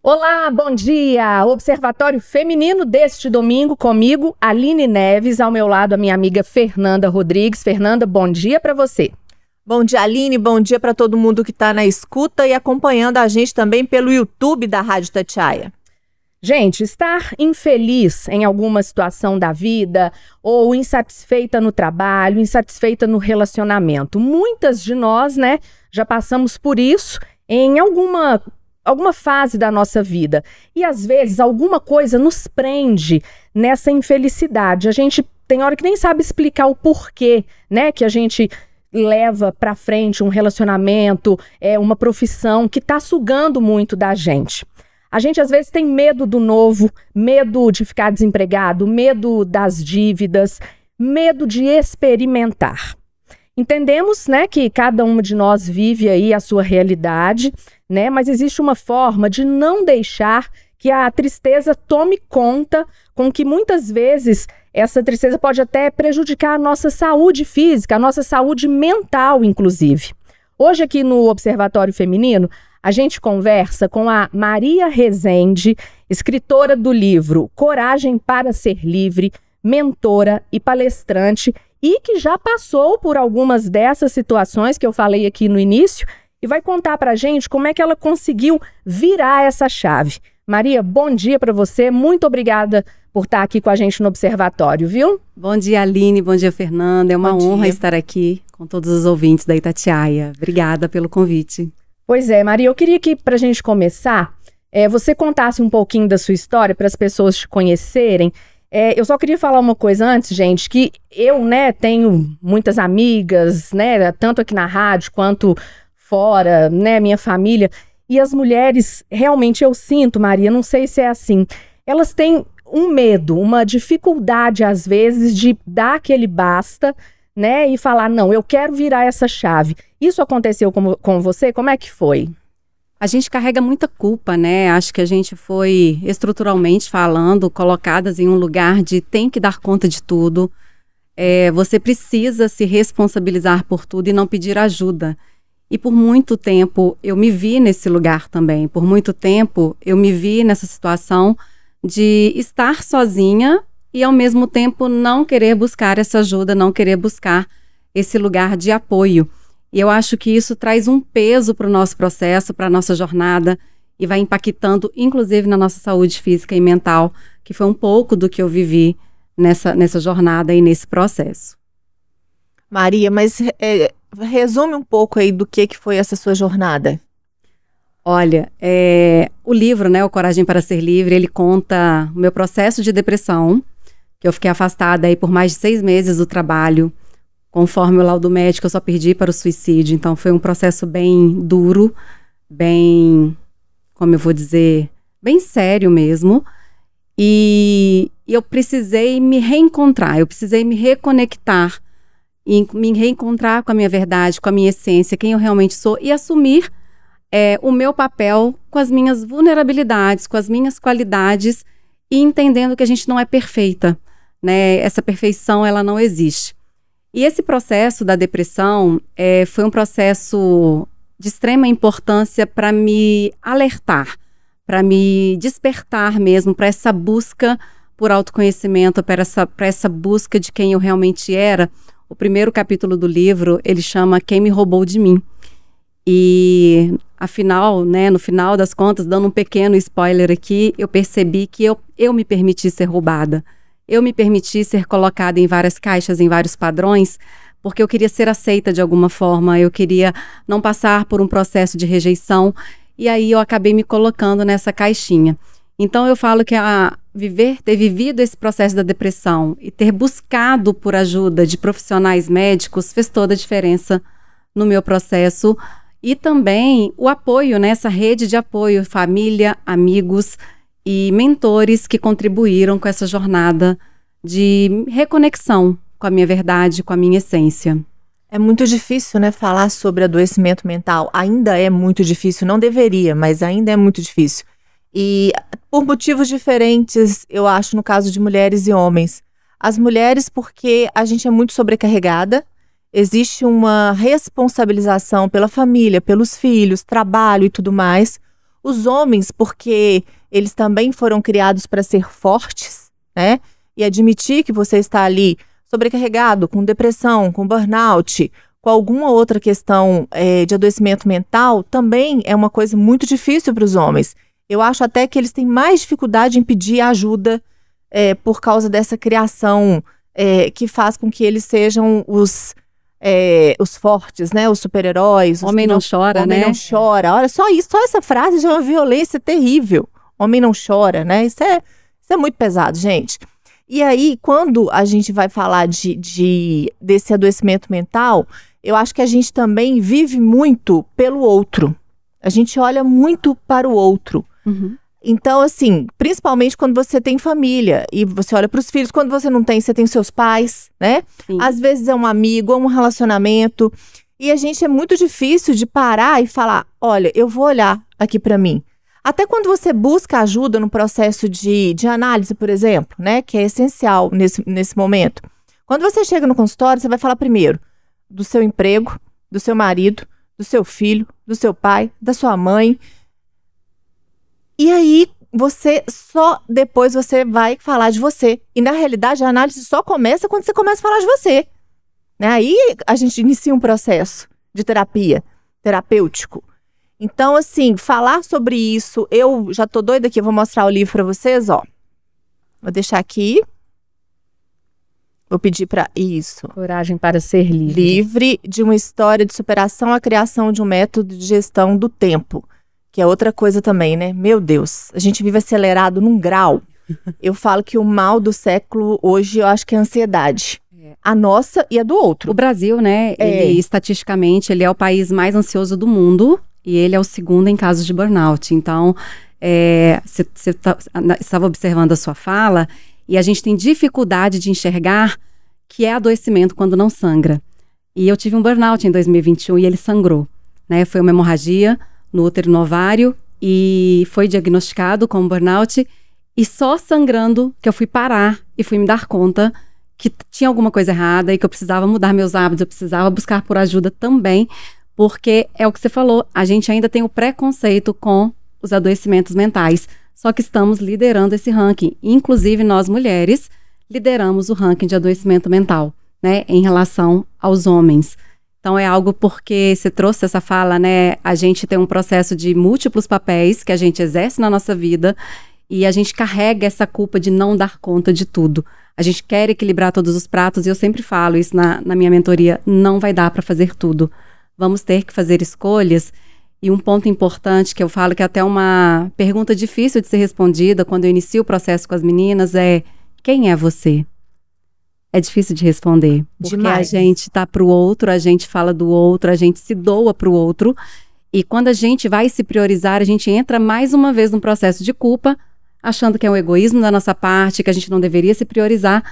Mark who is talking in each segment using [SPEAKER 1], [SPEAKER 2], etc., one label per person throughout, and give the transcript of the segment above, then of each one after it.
[SPEAKER 1] Olá, bom dia! Observatório Feminino deste domingo comigo, Aline Neves, ao meu lado a minha amiga Fernanda Rodrigues. Fernanda, bom dia para você.
[SPEAKER 2] Bom dia, Aline, bom dia para todo mundo que está na escuta e acompanhando a gente também pelo YouTube da Rádio Itatiaia.
[SPEAKER 1] Gente, estar infeliz em alguma situação da vida ou insatisfeita no trabalho, insatisfeita no relacionamento. Muitas de nós, né, já passamos por isso em alguma fase da nossa vida. E às vezes alguma coisa nos prende nessa infelicidade. A gente tem hora que nem sabe explicar o porquê, né, que a gente leva para frente um relacionamento, uma profissão que está sugando muito da gente. A gente às vezes tem medo do novo, medo de ficar desempregado, medo das dívidas, medo de experimentar. Entendemos, né, que cada uma de nós vive aí a sua realidade, né, mas existe uma forma de não deixar que a tristeza tome conta, com que muitas vezes essa tristeza pode até prejudicar a nossa saúde física, a nossa saúde mental, inclusive. Hoje aqui no Observatório Feminino, a gente conversa com a Maria Rezende, escritora do livro Coragem para Ser Livre, mentora e palestrante, e que já passou por algumas dessas situações que eu falei aqui no início e vai contar pra gente como é que ela conseguiu virar essa chave. Maria, bom dia para você, muito obrigada por estar aqui com a gente no Observatório, viu?
[SPEAKER 3] Bom dia, Aline, bom dia, Fernanda, é uma honra estar aqui com todos os ouvintes da Itatiaia. Obrigada pelo convite.
[SPEAKER 1] Pois é, Maria, eu queria que, para a gente começar, você contasse um pouquinho da sua história para as pessoas te conhecerem. Eu só queria falar uma coisa antes, gente, que eu, né, tenho muitas amigas, né, tanto aqui na rádio quanto fora, né, minha família, e as mulheres, realmente eu sinto, Maria, não sei se é assim, elas têm um medo, uma dificuldade às vezes de dar aquele basta, né, e falar, não, eu quero virar essa chave. Isso aconteceu com você? Como é que foi?
[SPEAKER 3] A gente carrega muita culpa, né? Acho que a gente foi, estruturalmente falando, colocadas em um lugar de tem que dar conta de tudo. Você precisa se responsabilizar por tudo e não pedir ajuda. E por muito tempo eu me vi nesse lugar também. Por muito tempo eu me vi nessa situação de estar sozinha e ao mesmo tempo não querer buscar essa ajuda, não querer buscar esse lugar de apoio. E eu acho que isso traz um peso para o nosso processo, para a nossa jornada e vai impactando, inclusive, na nossa saúde física e mental, que foi um pouco do que eu vivi nessa jornada e nesse processo.
[SPEAKER 2] Maria, mas resume um pouco aí do que foi essa sua jornada.
[SPEAKER 3] Olha, o livro, né, O Coragem para Ser Livre, ele conta o meu processo de depressão, que eu fiquei afastada aí por mais de 6 meses do trabalho. Conforme o laudo médico, eu só perdi para o suicídio. Então, foi um processo bem duro, bem, como eu vou dizer, bem sério mesmo. E eu precisei me reencontrar, eu precisei me reconectar, e me reencontrar com a minha verdade, com a minha essência, quem eu realmente sou, e assumir o meu papel com as minhas vulnerabilidades, com as minhas qualidades, e entendendo que a gente não é perfeita, né? Essa perfeição, ela não existe. E esse processo da depressão foi um processo de extrema importância para me alertar, para me despertar mesmo, para essa busca por autoconhecimento, para essa busca de quem eu realmente era. O primeiro capítulo do livro, ele chama Quem Me Roubou de Mim. E, afinal, né, no final das contas, dando um pequeno spoiler aqui, eu percebi que eu me permiti ser roubada. Eu me permiti ser colocada em várias caixas, em vários padrões, porque eu queria ser aceita de alguma forma, eu queria não passar por um processo de rejeição, e aí eu acabei me colocando nessa caixinha. Então eu falo que ter vivido esse processo da depressão e ter buscado por ajuda de profissionais médicos fez toda a diferença no meu processo, e também o apoio, né, essa rede de apoio, família, amigos e mentores que contribuíram com essa jornada de reconexão com a minha verdade, com a minha essência.
[SPEAKER 2] É muito difícil, né, falar sobre adoecimento mental. Ainda é muito difícil, não deveria, mas ainda é muito difícil. E por motivos diferentes, eu acho, no caso de mulheres e homens. As mulheres, porque a gente é muito sobrecarregada, existe uma responsabilização pela família, pelos filhos, trabalho e tudo mais. Os homens, porque eles também foram criados para ser fortes, né? E admitir que você está ali sobrecarregado, com depressão, com burnout, com alguma outra questão de adoecimento mental, também é uma coisa muito difícil para os homens. Eu acho até que eles têm mais dificuldade em pedir ajuda por causa dessa criação que faz com que eles sejam os fortes, né? Os super-heróis.
[SPEAKER 3] Homem não chora, né?
[SPEAKER 2] Homem não chora. Olha, só isso, só essa frase já é uma violência terrível. Homem não chora, né? Isso é muito pesado, gente. E aí, quando a gente vai falar desse adoecimento mental, eu acho que a gente também vive muito pelo outro. A gente olha muito para o outro.
[SPEAKER 3] Uhum.
[SPEAKER 2] Então, assim, principalmente quando você tem família e você olha para os filhos, quando você não tem, você tem seus pais, né?
[SPEAKER 3] Sim.
[SPEAKER 2] Às vezes é um amigo, é um relacionamento. E a gente é muito difícil de parar e falar, olha, eu vou olhar aqui para mim. Até quando você busca ajuda no processo de análise, por exemplo, né? Que é essencial nesse momento. Quando você chega no consultório, você vai falar primeiro do seu emprego, do seu marido, do seu filho, do seu pai, da sua mãe. E aí, depois você vai falar de você. E na realidade, a análise só começa quando você começa a falar de você. Né? Aí a gente inicia um processo de terapêutico. Então, assim, falar sobre isso, eu já tô doida aqui, eu vou mostrar o livro para vocês, ó. Vou deixar aqui. Vou pedir para isso.
[SPEAKER 1] Coragem para ser livre.
[SPEAKER 2] Livre de uma história de superação à criação de um método de gestão do tempo. Que é outra coisa também, né? Meu Deus, a gente vive acelerado num grau. Eu falo que o mal do século hoje, eu acho que é a ansiedade. A nossa e a do outro.
[SPEAKER 3] O Brasil, né, ele, estatisticamente, ele é o país mais ansioso do mundo e ele é o segundo em casos de burnout. Então, você estava observando a sua fala e a gente tem dificuldade de enxergar que é adoecimento quando não sangra. E eu tive um burnout em 2021 e ele sangrou, né? Foi uma hemorragia no útero no ovário e foi diagnosticado como burnout e só sangrando que eu fui parar e fui me dar conta que tinha alguma coisa errada e que eu precisava mudar meus hábitos, eu precisava buscar por ajuda também, porque é o que você falou, a gente ainda tem o preconceito com os adoecimentos mentais, só que estamos liderando esse ranking, inclusive nós mulheres lideramos o ranking de adoecimento mental, né, em relação aos homens. Então é algo porque você trouxe essa fala, né? A gente tem um processo de múltiplos papéis que a gente exerce na nossa vida e a gente carrega essa culpa de não dar conta de tudo. A gente quer equilibrar todos os pratos e eu sempre falo isso na minha mentoria, não vai dar para fazer tudo. Vamos ter que fazer escolhas. E um ponto importante que eu falo que é até uma pergunta difícil de ser respondida quando eu inicio o processo com as meninas é: quem é você? É difícil de responder, porque
[SPEAKER 2] Demais.
[SPEAKER 3] A gente tá pro outro, a gente fala do outro, a gente se doa pro outro, e quando a gente vai se priorizar, a gente entra mais uma vez num processo de culpa, achando que é um egoísmo da nossa parte, que a gente não deveria se priorizar,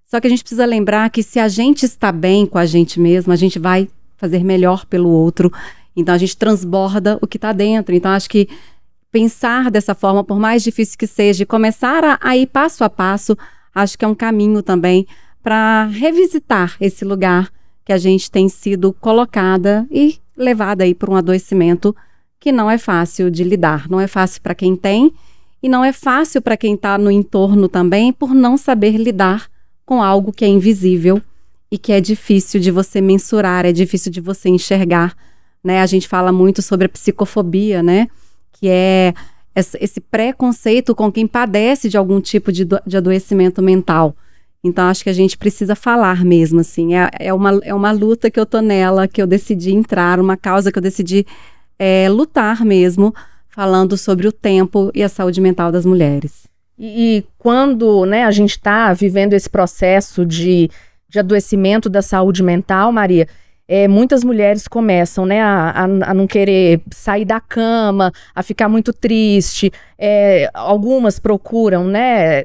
[SPEAKER 3] só que a gente precisa lembrar que se a gente está bem com a gente mesma, a gente vai fazer melhor pelo outro, então a gente transborda o que tá dentro, então acho que pensar dessa forma, por mais difícil que seja, começar a ir passo a passo, acho que é um caminho também para revisitar esse lugar que a gente tem sido colocada e levada aí por um adoecimento que não é fácil de lidar, não é fácil para quem tem e não é fácil para quem está no entorno também por não saber lidar com algo que é invisível e que é difícil de você mensurar, é difícil de você enxergar, né? A gente fala muito sobre a psicofobia, né? Que é esse preconceito com quem padece de algum tipo de adoecimento mental. Então, acho que a gente precisa falar mesmo, assim. É uma luta que eu tô nela, que eu decidi entrar, uma causa que eu decidi lutar mesmo, falando sobre o tempo e a saúde mental das mulheres.
[SPEAKER 1] E quando, né, a gente está vivendo esse processo de adoecimento da saúde mental, Maria, muitas mulheres começam, né, a não querer sair da cama, a ficar muito triste. Algumas procuram, né,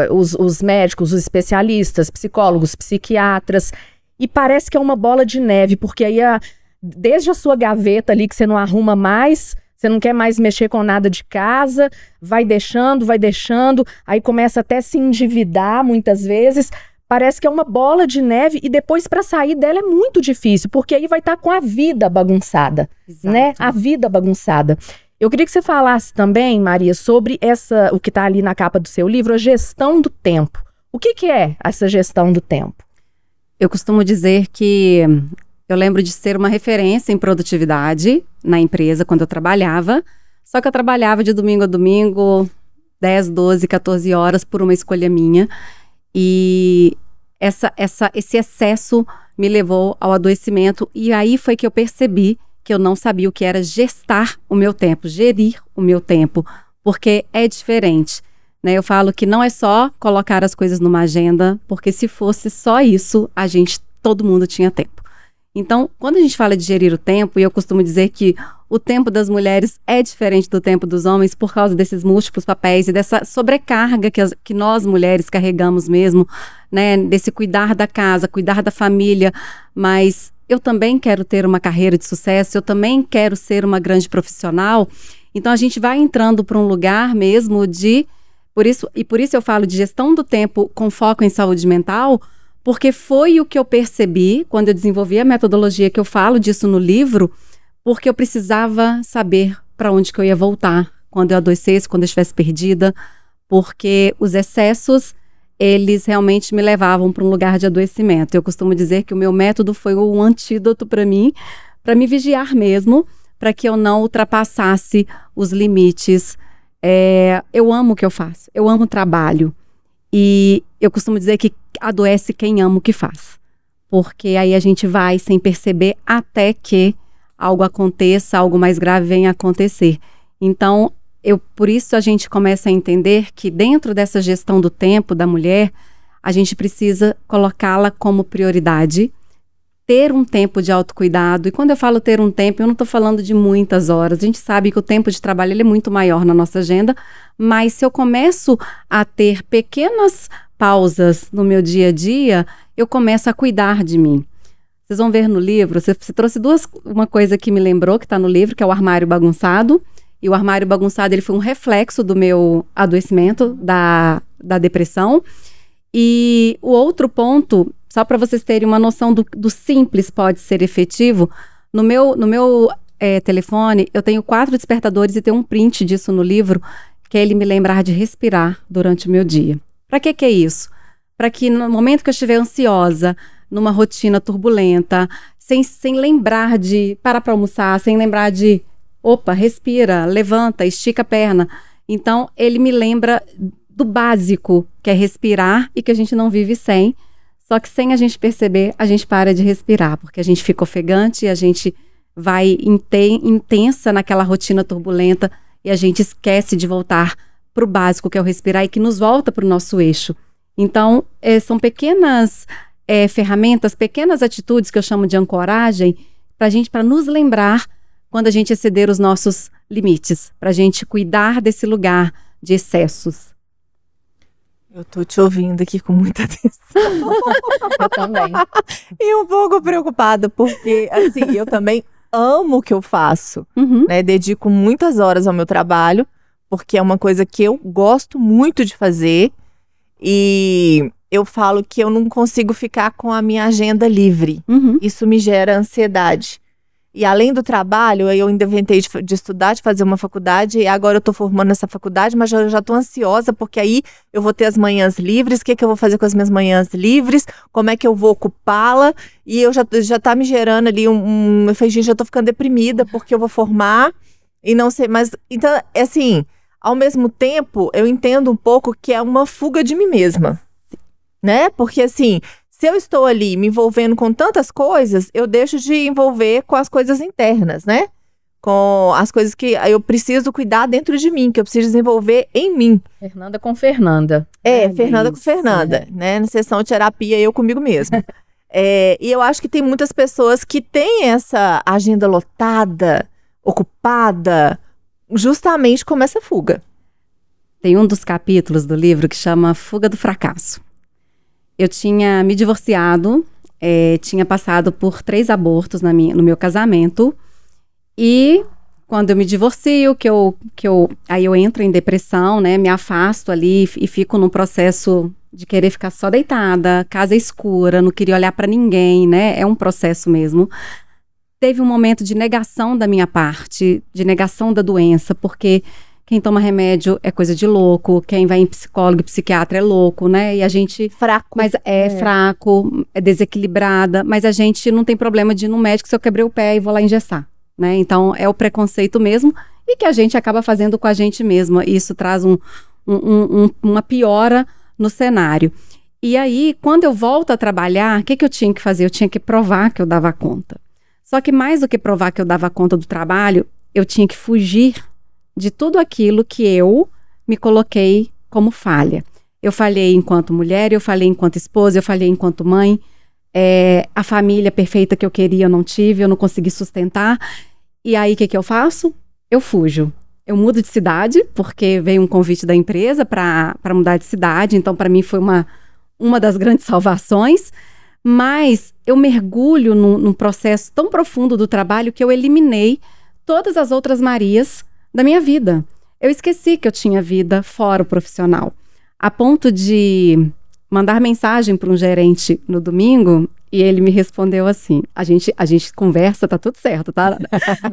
[SPEAKER 1] os médicos, os especialistas, psicólogos, psiquiatras, e parece que é uma bola de neve, porque aí desde a sua gaveta ali que você não arruma mais, você não quer mais mexer com nada de casa, vai deixando, aí começa até a se endividar muitas vezes. Parece que é uma bola de neve e depois para sair dela é muito difícil, porque aí vai estar com a vida bagunçada,
[SPEAKER 3] Exato.
[SPEAKER 1] né? A vida bagunçada. Eu queria que você falasse também, Maria, sobre o que está ali na capa do seu livro, a gestão do tempo. O que é essa gestão do tempo?
[SPEAKER 3] Eu costumo dizer que eu lembro de ser uma referência em produtividade na empresa quando eu trabalhava, só que eu trabalhava de domingo a domingo, 10, 12, 14 horas por uma escolha minha. E esse excesso me levou ao adoecimento. E aí foi que eu percebi que eu não sabia o que era gestar o meu tempo, gerir o meu tempo, porque é diferente. Né? Eu falo que não é só colocar as coisas numa agenda, porque se fosse só isso, todo mundo tinha tempo. Então, quando a gente fala de gerir o tempo, e eu costumo dizer que o tempo das mulheres é diferente do tempo dos homens por causa desses múltiplos papéis e dessa sobrecarga que nós mulheres carregamos mesmo, né? Desse cuidar da casa, cuidar da família, mas eu também quero ter uma carreira de sucesso, eu também quero ser uma grande profissional. Então, a gente vai entrando para um lugar mesmo por isso eu falo de gestão do tempo com foco em saúde mental, porque foi o que eu percebi quando eu desenvolvi a metodologia, que eu falo disso no livro, porque eu precisava saber para onde que eu ia voltar quando eu adoecesse, quando eu estivesse perdida, porque os excessos, eles realmente me levavam para um lugar de adoecimento. Eu costumo dizer que o meu método foi um antídoto para mim, para me vigiar mesmo, para que eu não ultrapassasse os limites. Eu amo o que eu faço, eu amo o trabalho. E eu costumo dizer que adoece quem ama o que faz. Porque aí a gente vai sem perceber até que algo aconteça, algo mais grave venha a acontecer. Então, por isso a gente começa a entender que dentro dessa gestão do tempo da mulher, a gente precisa colocá-la como prioridade, ter um tempo de autocuidado. E quando eu falo ter um tempo, eu não estou falando de muitas horas. A gente sabe que o tempo de trabalho ele é muito maior na nossa agenda, mas se eu começo a ter pequenas pausas no meu dia a dia, eu começo a cuidar de mim. Vocês vão ver no livro, você trouxe uma coisa que me lembrou, que está no livro, que é o armário bagunçado. E o armário bagunçado, ele foi um reflexo do meu adoecimento, da depressão. E o outro ponto, só para vocês terem uma noção do simples pode ser efetivo, no meu telefone, eu tenho 4 despertadores e tem um print disso no livro, que é ele me lembrar de respirar durante o meu dia. Para que é isso? Para que no momento que eu estiver ansiosa, numa rotina turbulenta, sem lembrar de parar para almoçar, sem lembrar de, opa, respira, levanta, estica a perna. Então, ele me lembra do básico, que é respirar e que a gente não vive sem. Só que sem a gente perceber, a gente para de respirar, porque a gente fica ofegante, a gente vai intensa naquela rotina turbulenta e a gente esquece de voltar para o básico, que é o respirar, e que nos volta para o nosso eixo. Então, são pequenas ferramentas, pequenas atitudes que eu chamo de ancoragem, para nos lembrar quando a gente exceder os nossos limites, para a gente cuidar desse lugar de excessos.
[SPEAKER 2] Eu tô te ouvindo aqui com muita atenção.
[SPEAKER 1] Eu também.
[SPEAKER 2] E um pouco preocupada, porque assim, eu também amo o que eu faço, né? Dedico muitas horas ao meu trabalho, porque é uma coisa que eu gosto muito de fazer. E eu falo que eu não consigo ficar com a minha agenda livre. Isso me gera ansiedade. E além do trabalho, eu ainda inventei de estudar, de fazer uma faculdade, e agora eu tô formando essa faculdade, mas eu já tô ansiosa, porque aí eu vou ter as manhãs livres, o que eu vou fazer com as minhas manhãs livres, como é que eu vou ocupá-la, e eu já tá me gerando ali eu falei, gente, já tô ficando deprimida, porque eu vou formar, e não sei, mas, então, assim, ao mesmo tempo, eu entendo um pouco que é uma fuga de mim mesma, né, porque assim, se eu estou ali me envolvendo com tantas coisas, eu deixo de envolver com as coisas internas, né? Com as coisas que eu preciso cuidar dentro de mim, que eu preciso desenvolver em mim.
[SPEAKER 1] Fernanda com Fernanda.
[SPEAKER 2] Fernanda com Fernanda, né? Na sessão de terapia, eu comigo mesma. E eu acho que tem muitas pessoas que têm essa agenda lotada, ocupada, justamente como essa fuga.
[SPEAKER 3] Tem um dos capítulos do livro que chama Fuga do Fracasso. Eu tinha me divorciado, tinha passado por 3 abortos no meu casamento, e quando eu me divorcio, aí eu entro em depressão, né, me afasto ali e fico num processo de querer ficar só deitada, casa escura, não queria olhar pra ninguém, né, é um processo mesmo. teve um momento de negação da minha parte, de negação da doença, porque quem toma remédio é coisa de louco, quem vai em psicólogo e psiquiatra é louco, né? E a gente...
[SPEAKER 2] Fraco.
[SPEAKER 3] Mas fraco, é desequilibrada, mas a gente não tem problema de ir no médico se eu quebrei o pé e vou lá engessar, né? Então, é o preconceito mesmo e que a gente acaba fazendo com a gente mesma. E isso traz uma piora no cenário. E aí, quando eu volto a trabalhar, o que eu tinha que fazer? Eu tinha que provar que eu dava conta. Só que mais do que provar que eu dava conta do trabalho, eu tinha que fugir de tudo aquilo que eu me coloquei como falha. Eu falhei enquanto mulher, eu falhei enquanto esposa, eu falhei enquanto mãe. A família perfeita que eu queria eu não tive, eu não consegui sustentar. E aí, o que eu faço? Eu fujo. Eu mudo de cidade, porque veio um convite da empresa para mudar de cidade. Então, para mim, foi uma das grandes salvações. Mas eu mergulho num processo tão profundo do trabalho que eu eliminei todas as outras Marias da minha vida. Eu esqueci que eu tinha vida fora o profissional. A ponto de mandar mensagem para um gerente no domingo e ele me respondeu assim, a gente conversa, tá tudo certo, tá?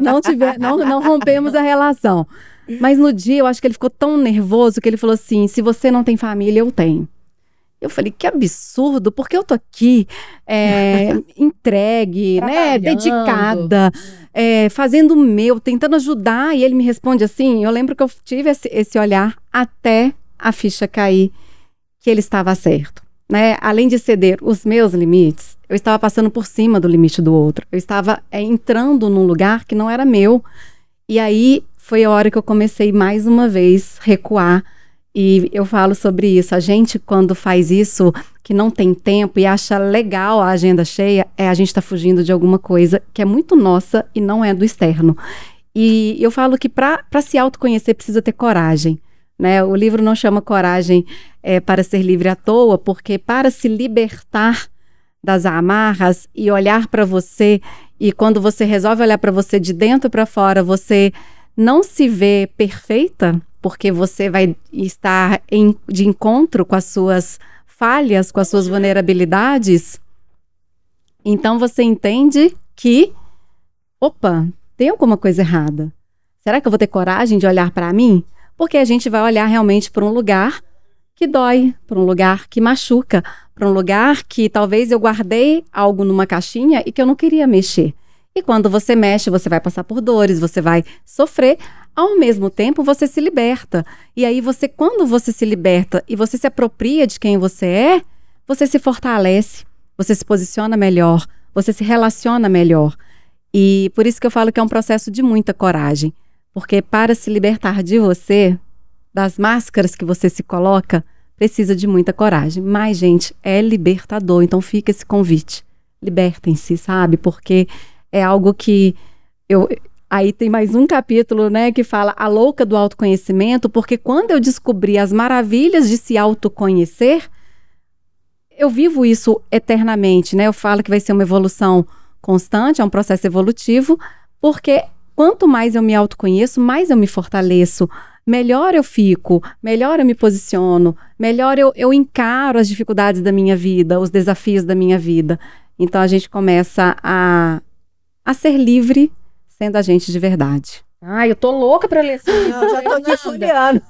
[SPEAKER 3] Não rompemos a relação. Mas no dia eu acho que ele ficou tão nervoso que ele falou assim, se você não tem família, eu tenho. Eu falei, que absurdo, porque eu tô aqui entregue, né, dedicada, fazendo o meu, tentando ajudar. E ele me responde assim, eu lembro que eu tive esse olhar até a ficha cair, que ele estava certo. Né? Além de ceder os meus limites, eu estava passando por cima do limite do outro. Eu estava entrando num lugar que não era meu. E aí foi a hora que eu comecei mais uma vez recuar. E eu falo sobre isso. A gente, quando faz isso, que não tem tempo e acha legal a agenda cheia, a gente está fugindo de alguma coisa que é muito nossa e não é do externo. E eu falo que para se autoconhecer precisa ter coragem. Né? O livro não chama Coragem para Ser Livre à toa, porque para se libertar das amarras e olhar para você, e quando você resolve olhar para você de dentro para fora, você não se vê perfeita, porque você vai estar de encontro com as suas falhas, com as suas vulnerabilidades. Então você entende que, opa, tem alguma coisa errada. Será que eu vou ter coragem de olhar para mim? Porque a gente vai olhar realmente para um lugar que dói, para um lugar que machuca, para um lugar que talvez eu guardei algo numa caixinha e que eu não queria mexer. E quando você mexe, você vai passar por dores, você vai sofrer. Ao mesmo tempo, você se liberta. E aí, quando você se liberta e você se apropria de quem você é, você se fortalece, você se posiciona melhor, você se relaciona melhor. E por isso que eu falo que é um processo de muita coragem. Porque para se libertar de você, das máscaras que você se coloca, precisa de muita coragem. Mas, gente, é libertador. Então fica esse convite. Libertem-se, sabe? Porque é algo que... Aí tem mais um capítulo, né, que fala a louca do autoconhecimento, porque quando eu descobri as maravilhas de se autoconhecer, eu vivo isso eternamente, né? Eu falo que vai ser uma evolução constante, é um processo evolutivo, porque quanto mais eu me autoconheço, mais eu me fortaleço, melhor eu fico, melhor eu me posiciono, melhor eu encaro as dificuldades da minha vida, os desafios da minha vida. Então a gente começa a ser livre, sendo a gente de verdade.
[SPEAKER 1] Eu tô louca pra ler esse livro.
[SPEAKER 2] Eu já tô aqui folheando.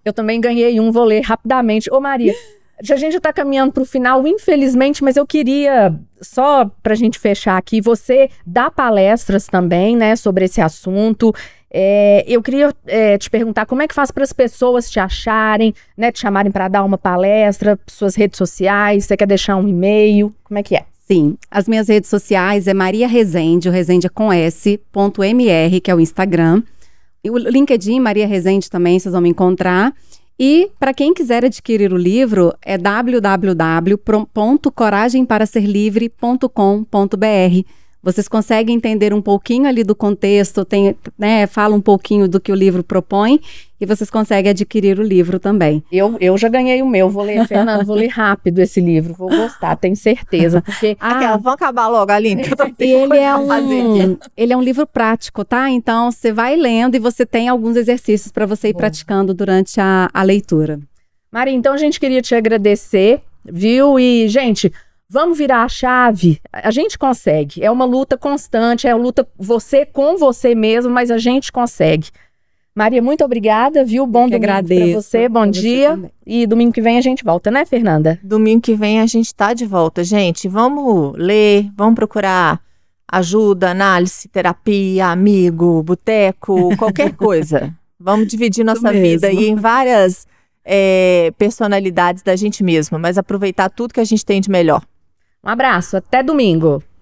[SPEAKER 1] Eu também ganhei um, vou ler rapidamente. Ô Maria, a gente já tá caminhando pro final, infelizmente, mas eu queria, só pra gente fechar aqui, você dá palestras também, né, sobre esse assunto. Eu queria te perguntar como é que faz para as pessoas te acharem, né, te chamarem para dar uma palestra, suas redes sociais, você quer deixar um e-mail, como é que é?
[SPEAKER 3] Sim, as minhas redes sociais é Maria Rezende, o Rezende é com S.mr, que é o Instagram. E o LinkedIn, Maria Rezende também, vocês vão me encontrar. E para quem quiser adquirir o livro, é www.coragemparaserlivre.com.br. Vocês conseguem entender um pouquinho ali do contexto, fala um pouquinho do que o livro propõe e vocês conseguem adquirir o livro também.
[SPEAKER 1] Eu já ganhei o meu, vou ler, Fernanda, vou ler rápido esse livro, vou gostar, tenho certeza. Porque...
[SPEAKER 2] vamos acabar logo, Aline, que eu tô
[SPEAKER 3] ele é um livro prático, tá? Então, você vai lendo e você tem alguns exercícios para você ir praticando durante a leitura.
[SPEAKER 1] Maria, então a gente queria te agradecer, viu? E, gente... Vamos virar a chave. A gente consegue. É uma luta constante, é uma luta você com você mesmo, mas a gente consegue. Maria, muito obrigada, viu? Bom domingo para você, bom dia. E domingo que vem a gente volta, né, Fernanda?
[SPEAKER 2] Domingo que vem a gente tá de volta, gente. Vamos ler, vamos procurar ajuda, análise, terapia, amigo, boteco, qualquer coisa. Vamos dividir nossa vida aí em várias personalidades da gente mesma, mas aproveitar tudo que a gente tem de melhor.
[SPEAKER 1] Um abraço, até domingo.